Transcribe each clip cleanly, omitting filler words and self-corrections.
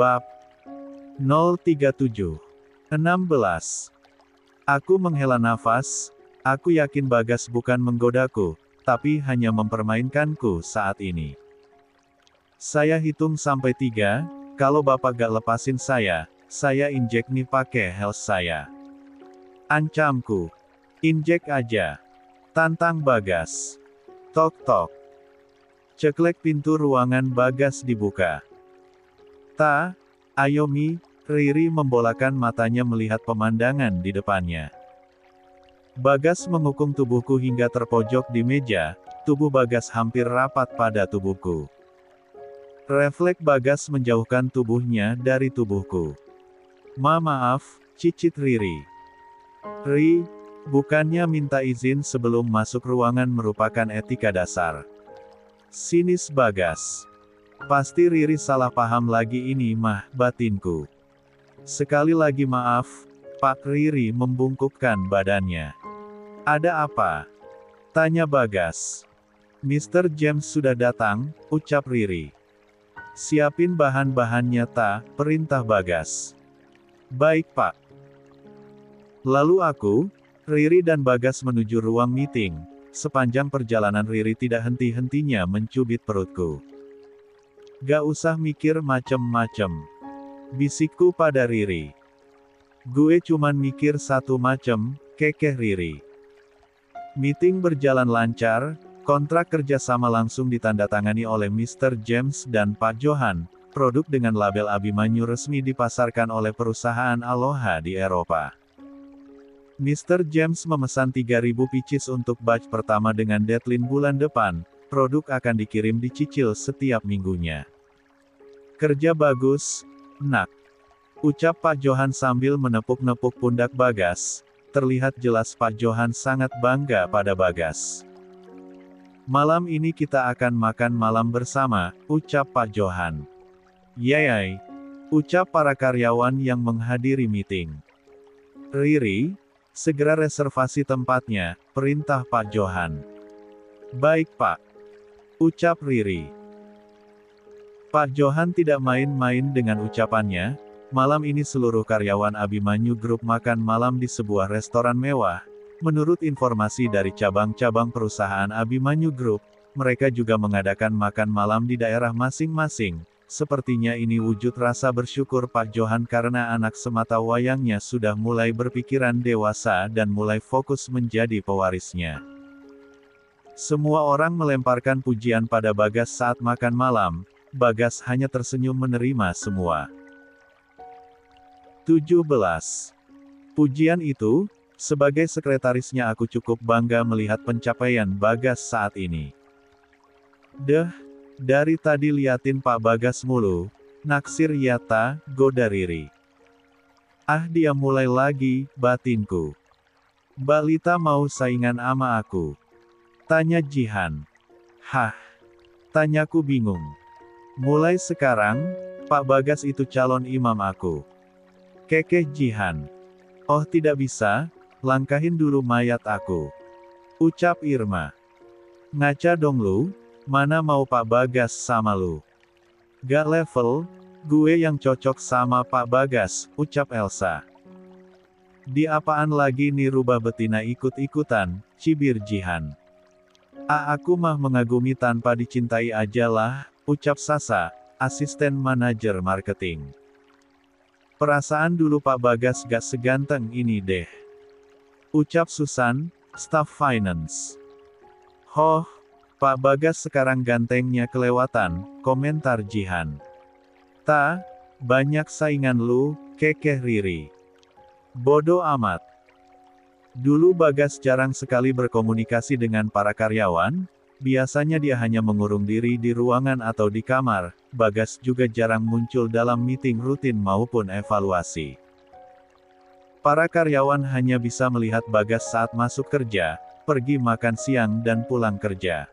Bab 037. 16. Aku menghela nafas, aku yakin Bagas bukan menggodaku, tapi hanya mempermainkanku saat ini. Saya hitung sampai 3, kalau Bapak gak lepasin saya injek nih pakai heels saya. Ancamku. Injek aja. Tantang Bagas. Tok tok. Ceklek pintu ruangan Bagas dibuka. Ta, ayo Mi, Riri membolakan matanya melihat pemandangan di depannya. Bagas mengukung tubuhku hingga terpojok di meja, tubuh Bagas hampir rapat pada tubuhku. Refleks Bagas menjauhkan tubuhnya dari tubuhku. Maaf, cicit Riri. Ri, bukannya minta izin sebelum masuk ruangan merupakan etika dasar. Sinis Bagas. Pasti Riri salah paham lagi ini mah, batinku. Sekali lagi maaf, Pak. Riri membungkukkan badannya. Ada apa? Tanya Bagas. Mr. James sudah datang, ucap Riri. Siapin bahan-bahannya Ta, perintah Bagas. Baik Pak. Lalu aku, Riri dan Bagas menuju ruang meeting. Sepanjang perjalanan Riri tidak henti-hentinya mencubit perutku. Gak usah mikir macem-macem. Bisikku pada Riri. Gue cuman mikir satu macem, kekeh Riri. Meeting berjalan lancar, kontrak kerjasama langsung ditandatangani oleh Mr. James dan Pak Johan. Produk dengan label Abimanyu resmi dipasarkan oleh perusahaan Aloha di Eropa. Mr. James memesan 3.000 pieces untuk batch pertama dengan deadline bulan depan. Produk akan dikirim dicicil setiap minggunya. Kerja bagus, nak. Ucap Pak Johan sambil menepuk-nepuk pundak Bagas. Terlihat jelas Pak Johan sangat bangga pada Bagas. Malam ini kita akan makan malam bersama, ucap Pak Johan. Yayay, ucap para karyawan yang menghadiri meeting. Riri, segera reservasi tempatnya, perintah Pak Johan. Baik Pak. Ucap Riri. Pak Johan tidak main-main dengan ucapannya. Malam ini seluruh karyawan Abimanyu Group makan malam di sebuah restoran mewah. Menurut informasi dari cabang-cabang perusahaan Abimanyu Group, mereka juga mengadakan makan malam di daerah masing-masing. Sepertinya ini wujud rasa bersyukur Pak Johan karena anak semata wayangnya sudah mulai berpikiran dewasa dan mulai fokus menjadi pewarisnya. Semua orang melemparkan pujian pada Bagas saat makan malam. Bagas hanya tersenyum menerima semua. 17. Pujian itu, sebagai sekretarisnya aku cukup bangga melihat pencapaian Bagas saat ini. Dari tadi liatin Pak Bagas mulu, naksir ya Ta, goda Riri. Ah dia mulai lagi, batinku. Mbak Lita mau saingan ama aku? Tanya Jihan. Hah? Tanyaku bingung. Mulai sekarang, Pak Bagas itu calon imam aku. Kekeh Jihan. Oh tidak bisa, langkahin dulu mayat aku. Ucap Irma. Ngaca dong lu. Mana mau Pak Bagas sama lu? Gak level, gue yang cocok sama Pak Bagas, ucap Elsa. Di apaan lagi nih rubah betina ikut-ikutan, cibir Jihan. Aku mah mengagumi tanpa dicintai aja lah, ucap Sasa, asisten manajer marketing. Perasaan dulu Pak Bagas gak seganteng ini deh. Ucap Susan, staf finance. Hoh. Pak Bagas sekarang gantengnya kelewatan, komentar Jihan. Ta, banyak saingan lu, kekeh Riri. Bodo amat. Dulu Bagas jarang sekali berkomunikasi dengan para karyawan, biasanya dia hanya mengurung diri di ruangan atau di kamar. Bagas juga jarang muncul dalam meeting rutin maupun evaluasi. Para karyawan hanya bisa melihat Bagas saat masuk kerja, pergi makan siang dan pulang kerja.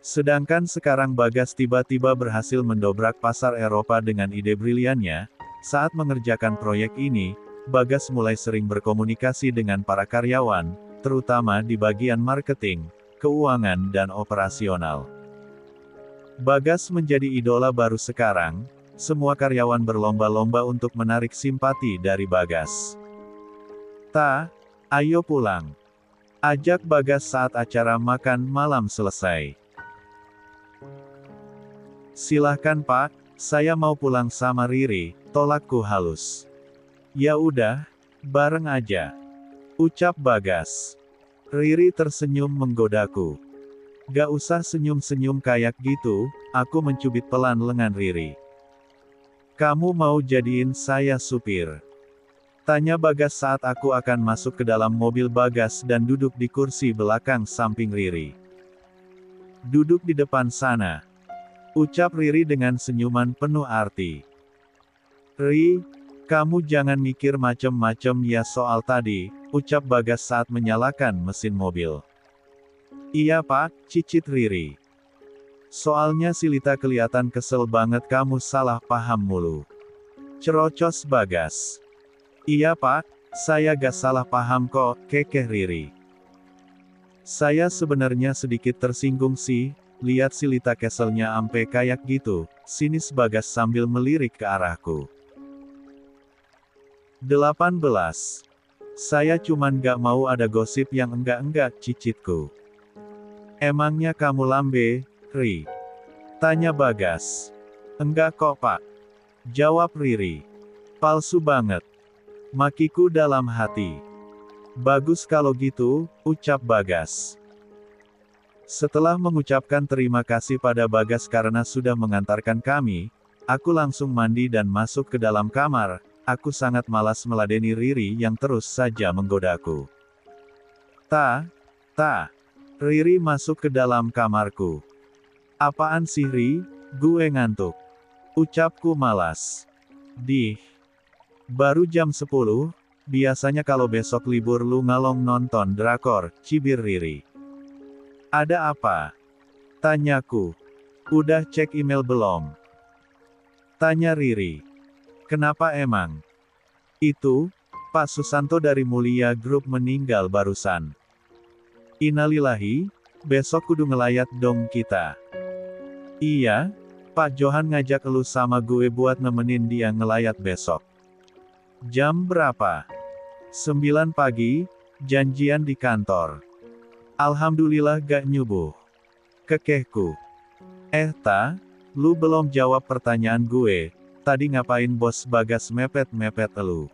Sedangkan sekarang Bagas tiba-tiba berhasil mendobrak pasar Eropa dengan ide briliannya. Saat mengerjakan proyek ini, Bagas mulai sering berkomunikasi dengan para karyawan, terutama di bagian marketing, keuangan dan operasional. Bagas menjadi idola baru sekarang. Semua karyawan berlomba-lomba untuk menarik simpati dari Bagas. "Ta, ayo pulang," ajak Bagas saat acara makan malam selesai. "Silahkan Pak, saya mau pulang sama Riri," tolakku halus. "Ya udah, bareng aja," ucap Bagas. Riri tersenyum menggodaku. "Gak usah senyum-senyum kayak gitu," aku mencubit pelan lengan Riri. "Kamu mau jadiin saya supir?" tanya Bagas saat aku akan masuk ke dalam mobil Bagas dan duduk di kursi belakang samping Riri. "Duduk di depan sana," ucap Riri dengan senyuman penuh arti. "Ri, kamu jangan mikir macem-macem ya soal tadi," ucap Bagas saat menyalakan mesin mobil. "Iya Pak," cicit Riri. "Soalnya si Lita kelihatan kesel banget kamu salah paham mulu," cerocos Bagas. "Iya Pak, saya gak salah paham kok," kekeh Riri. "Saya sebenarnya sedikit tersinggung sih, lihat si Lita keselnya ampe kayak gitu," sinis Bagas sambil melirik ke arahku. 18. "Saya cuman gak mau ada gosip yang enggak-enggak," cicitku. "Emangnya kamu lambe, Ri?" tanya Bagas. "Enggak kok Pak," jawab Riri. "Palsu banget," makiku dalam hati. "Bagus kalau gitu," ucap Bagas. Setelah mengucapkan terima kasih pada Bagas karena sudah mengantarkan kami, aku langsung mandi dan masuk ke dalam kamar. Aku sangat malas meladeni Riri yang terus saja menggodaku. Ta, Riri masuk ke dalam kamarku. "Apaan sih Ri, gue ngantuk," ucapku malas. Baru jam 10, biasanya kalau besok libur lu ngalong nonton drakor," cibir Riri. "Ada apa?" tanyaku. "Udah cek email belum?" tanya Riri. "Kenapa emang?" "Itu, Pak Susanto dari Mulia Group meninggal barusan." "Innalillahi, besok kudu ngelayat dong kita." "Iya, Pak Johan ngajak elu sama gue buat nemenin dia ngelayat besok." "Jam berapa?" 9 pagi, janjian di kantor." "Alhamdulillah gak nyubuh," kekehku. Ta, lu belum jawab pertanyaan gue, tadi ngapain bos Bagas mepet-mepet elu?"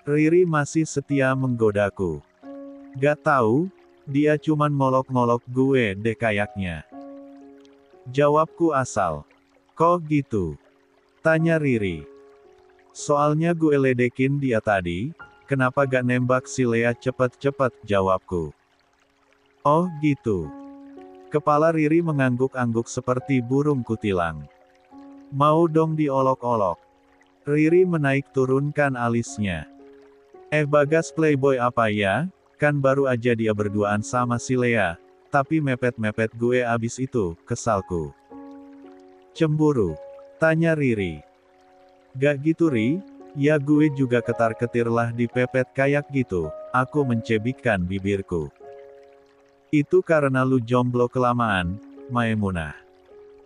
Riri masih setia menggodaku. "Gak tahu, dia cuman ngolok-ngolok gue deh kayaknya," jawabku asal. "Kok gitu?" tanya Riri. "Soalnya gue ledekin dia tadi, kenapa gak nembak si Lea cepet-cepet," jawabku. "Oh gitu." Kepala Riri mengangguk-angguk seperti burung kutilang. "Mau dong diolok-olok." Riri menaik turunkan alisnya. Bagas playboy apa ya? Kan baru aja dia berduaan sama si Lea, tapi mepet-mepet gue abis itu," kesalku. "Cemburu?" tanya Riri. "Gak gitu Ri, ya gue juga ketar-ketir lah dipepet kayak gitu," aku mencebikkan bibirku. "Itu karena lu jomblo kelamaan, Maemunah."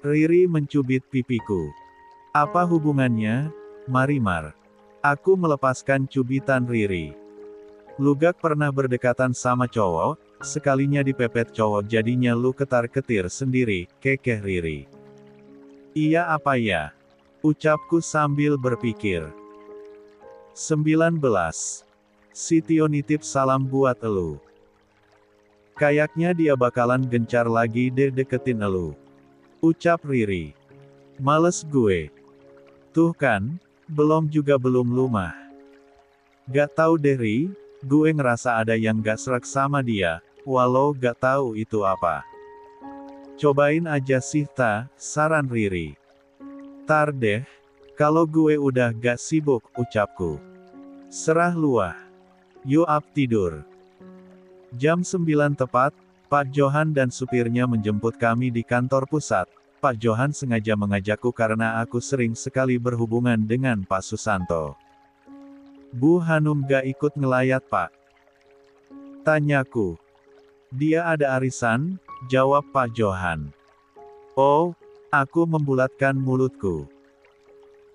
Riri mencubit pipiku. "Apa hubungannya, Marimar?" Aku melepaskan cubitan Riri. "Lu gak pernah berdekatan sama cowok, sekalinya dipepet cowok jadinya lu ketar-ketir sendiri," kekeh Riri. "Iya apa ya?" ucapku sambil berpikir. 19. "Si Tio nitip salam buat elu. Kayaknya dia bakalan gencar lagi deh deketin elu," ucap Riri. "Males gue." "Tuh kan, belum juga belum lumah." "Gak tahu deh Ri, gue ngerasa ada yang gak srek sama dia, walau gak tahu itu apa." "Cobain aja sih Ta," saran Riri. "Tar deh, kalau gue udah gak sibuk," ucapku. "Serah luah. Yuk up tidur." Jam 9 tepat, Pak Johan dan supirnya menjemput kami di kantor pusat. Pak Johan sengaja mengajakku karena aku sering sekali berhubungan dengan Pak Susanto. "Bu Hanum gak ikut ngelayat Pak?" tanyaku. "Dia ada arisan," jawab Pak Johan. "Oh," aku membulatkan mulutku.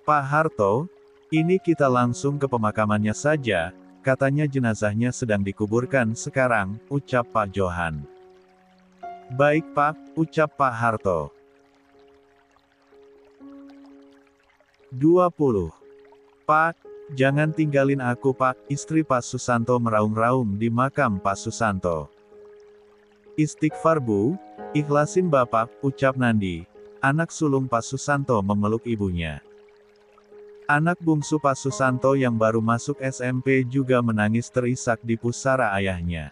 Pak Harto, ini kita langsung ke pemakamannya saja, katanya jenazahnya sedang dikuburkan sekarang, ucap Pak Johan. Baik Pak, ucap Pak Harto. 20. Pak, jangan tinggalin aku Pak, istri Pak Susanto meraung-raung di makam Pak Susanto. Istighfar Bu, ikhlasin Bapak, ucap Nandi. Anak sulung Pak Susanto memeluk ibunya. Anak bungsu Pak Susanto yang baru masuk SMP juga menangis terisak di pusara ayahnya.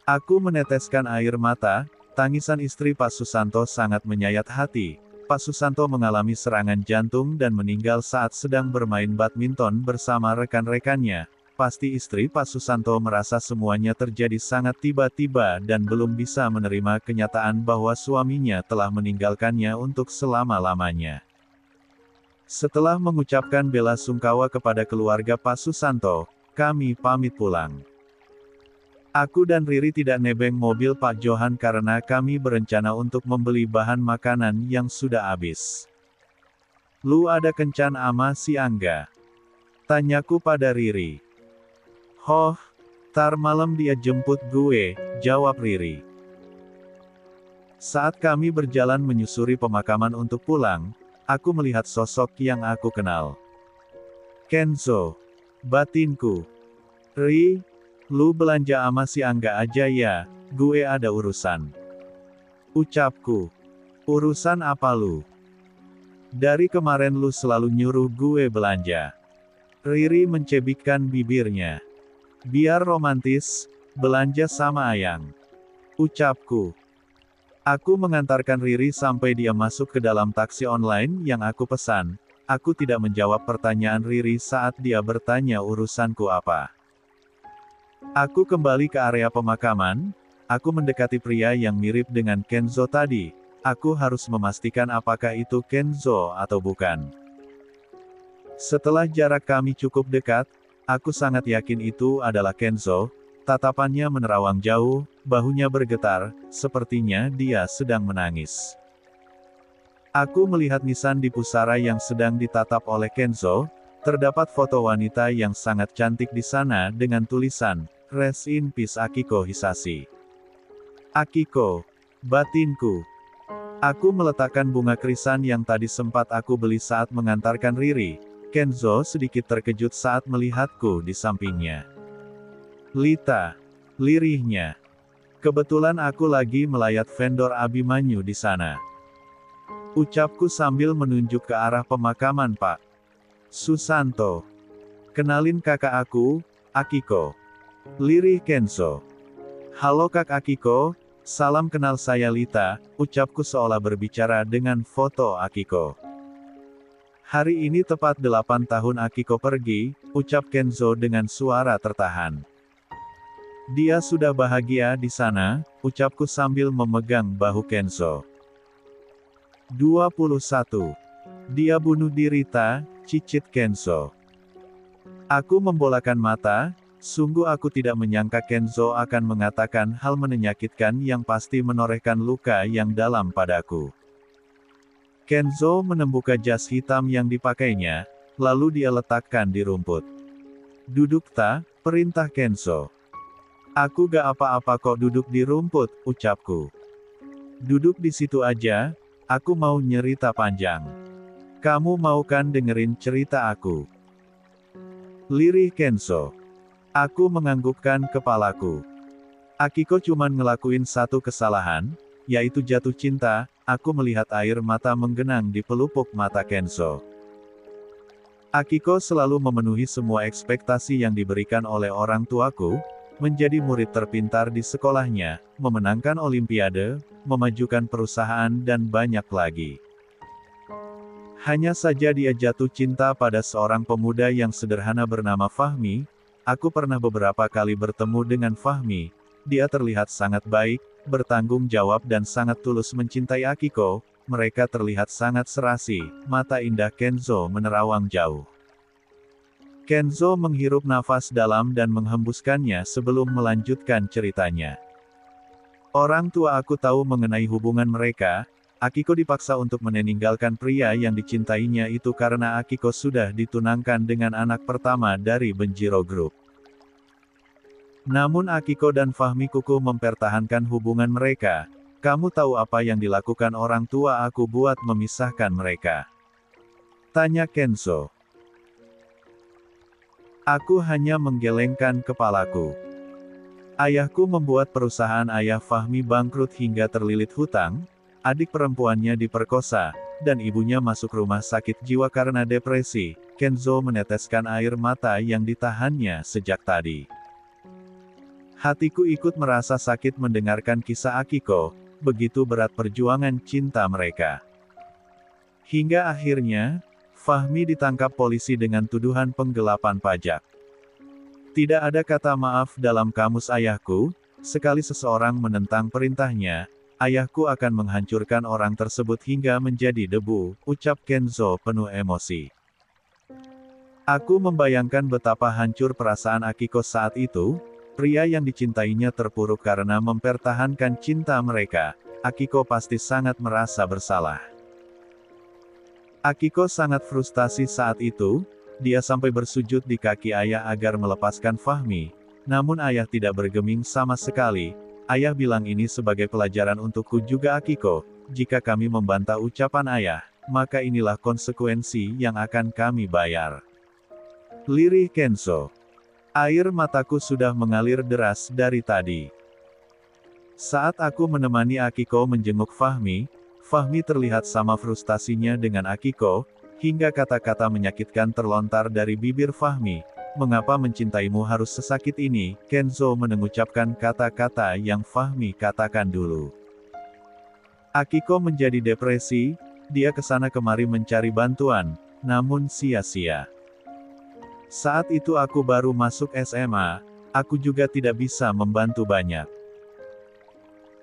Aku meneteskan air mata, tangisan istri Pak Susanto sangat menyayat hati. Pak Susanto mengalami serangan jantung dan meninggal saat sedang bermain badminton bersama rekan-rekannya. Pasti istri Pak Susanto merasa semuanya terjadi sangat tiba-tiba dan belum bisa menerima kenyataan bahwa suaminya telah meninggalkannya untuk selama-lamanya. Setelah mengucapkan bela sungkawa kepada keluarga Pak Susanto, kami pamit pulang. Aku dan Riri tidak nebeng mobil Pak Johan karena kami berencana untuk membeli bahan makanan yang sudah habis. Lu ada kencan ama si Angga? Tanyaku pada Riri. Hoh, tar malam dia jemput gue, jawab Riri. Saat kami berjalan menyusuri pemakaman untuk pulang, aku melihat sosok yang aku kenal. Kenzo. Batinku. Ri, lu belanja ama si Angga aja ya, gue ada urusan. Ucapku. Urusan apa lu? Dari kemarin lu selalu nyuruh gue belanja. Riri mencebikkan bibirnya. Biar romantis, belanja sama Ayang. Ucapku. Aku mengantarkan Riri sampai dia masuk ke dalam taksi online yang aku pesan. Aku tidak menjawab pertanyaan Riri saat dia bertanya urusanku apa. Aku kembali ke area pemakaman. Aku mendekati pria yang mirip dengan Kenzo tadi. Aku harus memastikan apakah itu Kenzo atau bukan. Setelah jarak kami cukup dekat, aku sangat yakin itu adalah Kenzo. Tatapannya menerawang jauh, bahunya bergetar, sepertinya dia sedang menangis. Aku melihat nisan di pusara yang sedang ditatap oleh Kenzo. Terdapat foto wanita yang sangat cantik di sana dengan tulisan, Rest in Peace Akiko Hisashi. Akiko. Batinku. Aku meletakkan bunga krisan yang tadi sempat aku beli saat mengantarkan Riri. Kenzo sedikit terkejut saat melihatku di sampingnya. Lita. Lirihnya. Kebetulan aku lagi melayat vendor Abimanyu di sana. Ucapku sambil menunjuk ke arah pemakaman Pak Susanto. Kenalin kakak aku, Akiko. Lirih Kenzo. Halo Kak Akiko, salam kenal saya Lita, ucapku seolah berbicara dengan foto Akiko. Hari ini tepat 8 tahun Akiko pergi, ucap Kenzo dengan suara tertahan. Dia sudah bahagia di sana, ucapku sambil memegang bahu Kenzo. 21. Dia bunuh diri ta, cicit Kenzo. Aku membolakan mata, sungguh aku tidak menyangka Kenzo akan mengatakan hal menyakitkan yang pasti menorehkan luka yang dalam padaku. Kenzo menembuka jas hitam yang dipakainya, lalu dia letakkan di rumput. Duduk ta, perintah Kenzo. Aku gak apa-apa kok duduk di rumput, ucapku. Duduk di situ aja, aku mau nyerita panjang. Kamu mau kan dengerin cerita aku? Lirih Kenzo. Aku menganggukkan kepalaku. Akiko cuman ngelakuin satu kesalahan, yaitu jatuh cinta. Aku melihat air mata menggenang di pelupuk mata Kenzo. Akiko selalu memenuhi semua ekspektasi yang diberikan oleh orang tuaku, menjadi murid terpintar di sekolahnya, memenangkan olimpiade, memajukan perusahaan dan banyak lagi. Hanya saja dia jatuh cinta pada seorang pemuda yang sederhana bernama Fahmi. Aku pernah beberapa kali bertemu dengan Fahmi. Dia terlihat sangat baik, bertanggung jawab dan sangat tulus mencintai Akiko. Mereka terlihat sangat serasi, mata indah Kenzo menerawang jauh. Kenzo menghirup nafas dalam dan menghembuskannya sebelum melanjutkan ceritanya. Orang tua aku tahu mengenai hubungan mereka, Akiko dipaksa untuk meninggalkan pria yang dicintainya itu karena Akiko sudah ditunangkan dengan anak pertama dari Benjiro Group. Namun Akiko dan Fahmi kukuh mempertahankan hubungan mereka. Kamu tahu apa yang dilakukan orang tua aku buat memisahkan mereka? Tanya Kenzo. Aku hanya menggelengkan kepalaku. Ayahku membuat perusahaan ayah Fahmi bangkrut hingga terlilit hutang, adik perempuannya diperkosa, dan ibunya masuk rumah sakit jiwa karena depresi. Kenzo meneteskan air mata yang ditahannya sejak tadi. Hatiku ikut merasa sakit mendengarkan kisah Akiko, begitu berat perjuangan cinta mereka. Hingga akhirnya, Fahmi ditangkap polisi dengan tuduhan penggelapan pajak. Tidak ada kata maaf dalam kamus ayahku, sekali seseorang menentang perintahnya, ayahku akan menghancurkan orang tersebut hingga menjadi debu, ucap Kenzo penuh emosi. Aku membayangkan betapa hancur perasaan Akiko saat itu, pria yang dicintainya terpuruk karena mempertahankan cinta mereka. Akiko pasti sangat merasa bersalah. Akiko sangat frustasi saat itu, dia sampai bersujud di kaki ayah agar melepaskan Fahmi, namun ayah tidak bergeming sama sekali. Ayah bilang ini sebagai pelajaran untukku juga Akiko, jika kami membantah ucapan ayah, maka inilah konsekuensi yang akan kami bayar. Lirih Kenzo. Air mataku sudah mengalir deras dari tadi. Saat aku menemani Akiko menjenguk Fahmi, Fahmi terlihat sama frustasinya dengan Akiko, hingga kata-kata menyakitkan terlontar dari bibir Fahmi. Mengapa mencintaimu harus sesakit ini? Kenzo mengucapkan kata-kata yang Fahmi katakan dulu. Akiko menjadi depresi, dia kesana kemari mencari bantuan, namun sia-sia. Saat itu aku baru masuk SMA, aku juga tidak bisa membantu banyak.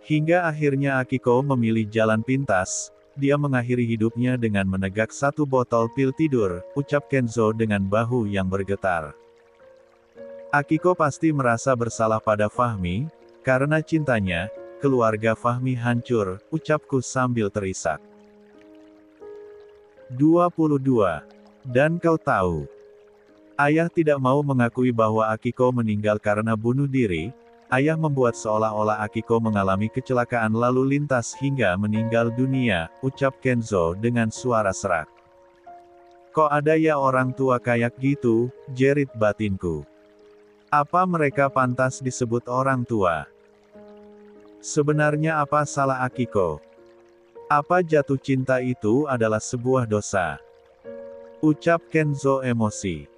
Hingga akhirnya Akiko memilih jalan pintas, dia mengakhiri hidupnya dengan menegak 1 botol pil tidur, ucap Kenzo dengan bahu yang bergetar. Akiko pasti merasa bersalah pada Fahmi, karena cintanya, keluarga Fahmi hancur, ucapku sambil terisak. 22. Dan kau tahu. Ayah tidak mau mengakui bahwa Akiko meninggal karena bunuh diri. Ayah membuat seolah-olah Akiko mengalami kecelakaan lalu lintas hingga meninggal dunia, ucap Kenzo dengan suara serak. Kok ada ya orang tua kayak gitu, jerit batinku. Apa mereka pantas disebut orang tua? Sebenarnya apa salah Akiko? Apa jatuh cinta itu adalah sebuah dosa? Ucap Kenzo emosi.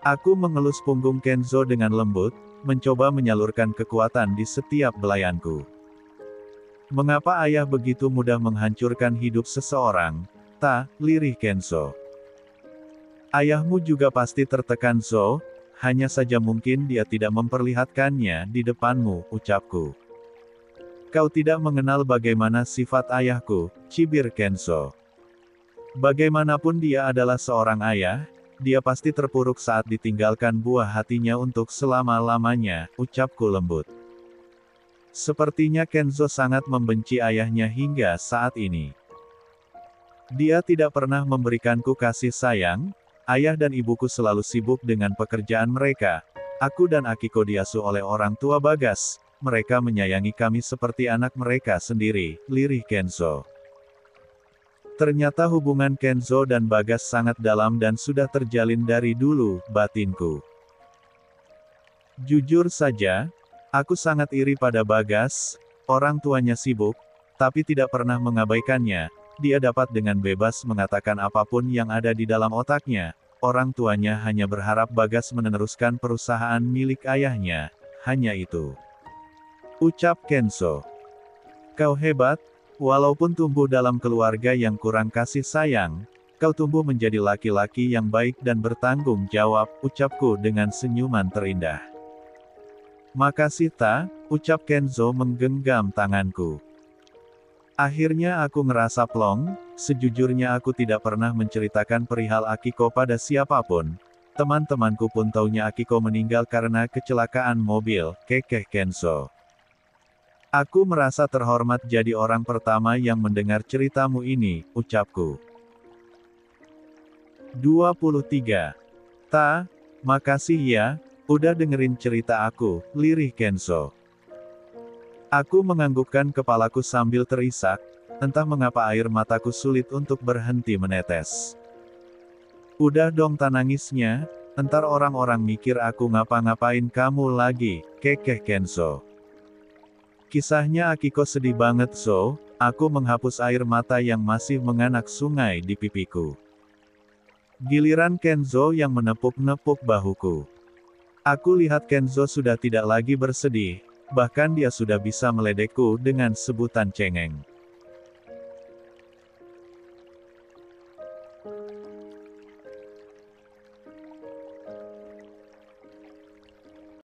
Aku mengelus punggung Kenzo dengan lembut, mencoba menyalurkan kekuatan di setiap belayanku. Mengapa ayah begitu mudah menghancurkan hidup seseorang? Lirih Kenzo. Ayahmu juga pasti tertekan Zo, hanya saja mungkin dia tidak memperlihatkannya di depanmu, ucapku. Kau tidak mengenal bagaimana sifat ayahku, cibir Kenzo. Bagaimanapun dia adalah seorang ayah, dia pasti terpuruk saat ditinggalkan buah hatinya untuk selama-lamanya, ucapku lembut. Sepertinya Kenzo sangat membenci ayahnya hingga saat ini. Dia tidak pernah memberikanku kasih sayang, ayah dan ibuku selalu sibuk dengan pekerjaan mereka. Aku dan Akiko diasuh oleh orang tua Bagas, mereka menyayangi kami seperti anak mereka sendiri, lirih Kenzo. Ternyata hubungan Kenzo dan Bagas sangat dalam dan sudah terjalin dari dulu, batinku. Jujur saja, aku sangat iri pada Bagas, orang tuanya sibuk, tapi tidak pernah mengabaikannya, dia dapat dengan bebas mengatakan apapun yang ada di dalam otaknya, orang tuanya hanya berharap Bagas meneruskan perusahaan milik ayahnya, hanya itu. Ucap Kenzo. Kau hebat. Walaupun tumbuh dalam keluarga yang kurang kasih sayang, kau tumbuh menjadi laki-laki yang baik dan bertanggung jawab, ucapku dengan senyuman terindah. Makasih ucap Kenzo menggenggam tanganku. Akhirnya aku ngerasa plong, sejujurnya aku tidak pernah menceritakan perihal Akiko pada siapapun. Teman-temanku pun taunya Akiko meninggal karena kecelakaan mobil, kekeh Kenzo. Aku merasa terhormat jadi orang pertama yang mendengar ceritamu ini, ucapku. 23. Ta, makasih ya, udah dengerin cerita aku, lirih Kenzo. Aku menganggukkan kepalaku sambil terisak, entah mengapa air mataku sulit untuk berhenti menetes. Udah dong tanangisnya, entar orang-orang mikir aku ngapa-ngapain kamu lagi, kekeh Kenzo. Kisahnya Akiko sedih banget so, aku menghapus air mata yang masih menganak sungai di pipiku. Giliran Kenzo yang menepuk-nepuk bahuku. Aku lihat Kenzo sudah tidak lagi bersedih, bahkan dia sudah bisa meledekku dengan sebutan cengeng.